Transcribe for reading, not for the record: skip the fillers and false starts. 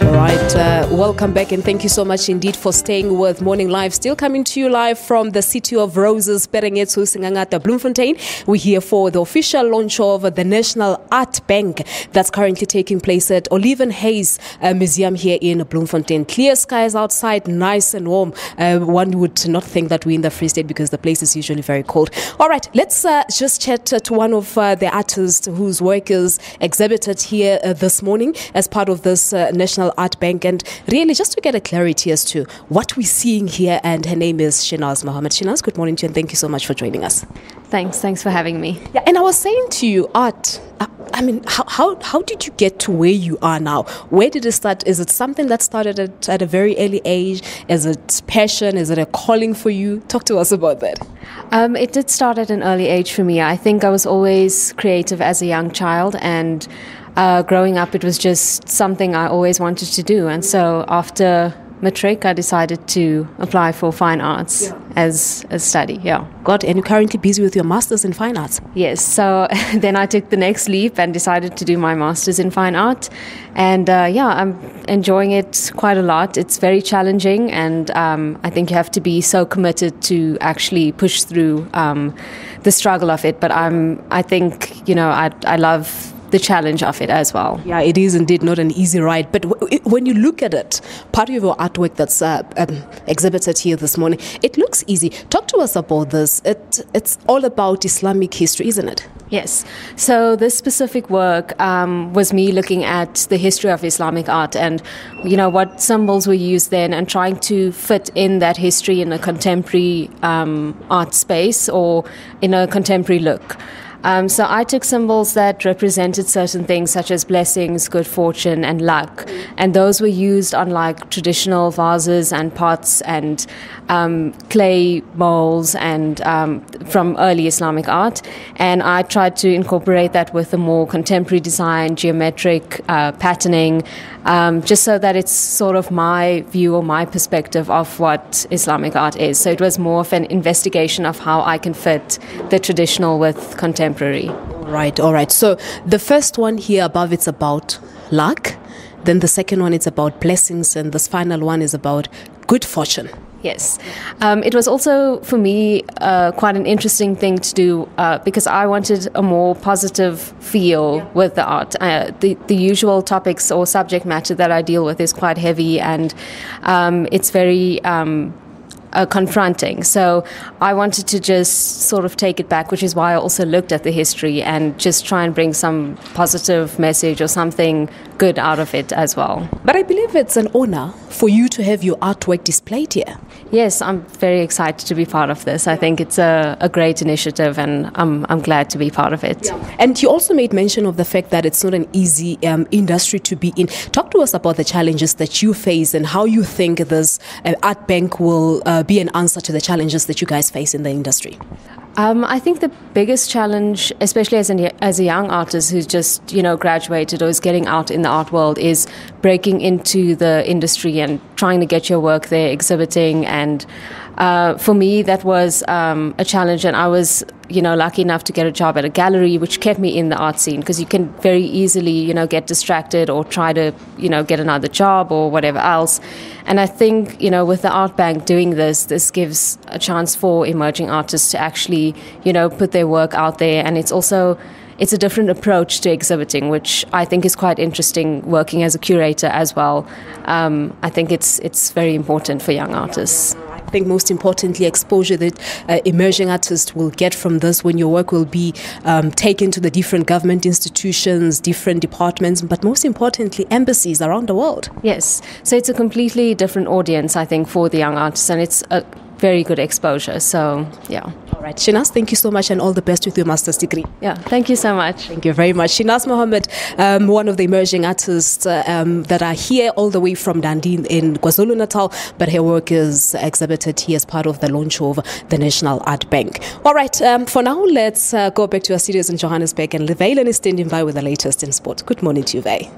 All right, welcome back and thank you so much indeed for staying with Morning Live. Still coming to you live from the City of Roses, Bloemfontein. We're here for the official launch of the National Art Bank that's currently taking place at Oliewenhuis Museum here in Bloemfontein. Clear skies outside, nice and warm. One would not think that we're in the Free State because the place is usually very cold. All right, let's just chat to one of the artists whose work is exhibited here this morning as part of this National Art Bank, and really just to get a clarity as to what we're seeing here. And her name is Shenaz Mahomed. Shenaz, good morning to you and thank you so much for joining us. Thanks for having me. Yeah, and I was saying to you, art, I mean, how did you get to where you are now? Where did it start? Is it something that started at a very early age? Is it passion? Is it a calling for you? Talk to us about that. It did start at an early age for me. I think I was always creative as a young child, and growing up it was just something I always wanted to do. And so after matric, I decided to apply for fine arts as a study. God, and you're currently busy with your master's in fine arts. Yes, so then I took the next leap and decided to do my master's in fine art. And I'm enjoying it quite a lot. It's very challenging, and I think you have to be so committed to actually push through the struggle of it. But I think, I love the challenge of it as well. Yeah, it is indeed not an easy ride. But when you look at it, part of your artwork that's exhibited here this morning, it looks easy. Talk to us about this. It's all about Islamic history, isn't it? Yes. So this specific work was me looking at the history of Islamic art and, what symbols were used then, and trying to fit in that history in a contemporary art space or in a contemporary look. So I took symbols that represented certain things such as blessings, good fortune and luck, and those were used on like traditional vases and pots and clay molds and from early Islamic art, and I tried to incorporate that with a more contemporary design, geometric patterning, just so that it's sort of my view or my perspective of what Islamic art is. So it was more of an investigation of how I can fit the traditional with contemporary. All right. So the first one here above, it's about luck. Then the second one is about blessings, and this final one is about good fortune. Yes. It was also, for me, quite an interesting thing to do because I wanted a more positive feel with the art. The usual topics or subject matter that I deal with is quite heavy, and it's very confronting. So I wanted to just sort of take it back, which is why I also looked at the history and just try and bring some positive message or something good out of it as well. But I believe it's an honor for you to have your artwork displayed here. Yes, I'm very excited to be part of this. I think it's a great initiative, and I'm glad to be part of it. Yeah. And you also made mention of the fact that it's not an easy industry to be in. Talk to us about the challenges that you face and how you think this art bank will be an answer to the challenges that you guys face in the industry. I think the biggest challenge, especially as a young artist who's just, graduated or is getting out in the art world, is breaking into the industry and trying to get your work there, exhibiting. And for me, that was a challenge. And I was, lucky enough to get a job at a gallery, which kept me in the art scene, because you can very easily, get distracted or try to, get another job or whatever else. And I think, with the art bank doing this gives a chance for emerging artists to actually, put their work out there. And it's a different approach to exhibiting, which I think is quite interesting, working as a curator as well. I think it's very important for young artists. I think most importantly, exposure that emerging artists will get from this, when your work will be taken to the different government institutions, different departments, but most importantly, embassies around the world. Yes. So it's a completely different audience, I think, for the young artists, and it's a very good exposure. So, yeah. All right. Shenaz, thank you so much and all the best with your master's degree. Yeah, thank you so much. Thank you very much. Shenaz Mahomed, one of the emerging artists that are here all the way from Dundee in KwaZulu-Natal, but her work is exhibited here as part of the launch of the National Art Bank. All right. For now, let's go back to our studios in Johannesburg, and Valen is standing by with the latest in sport. Good morning to you, Vay.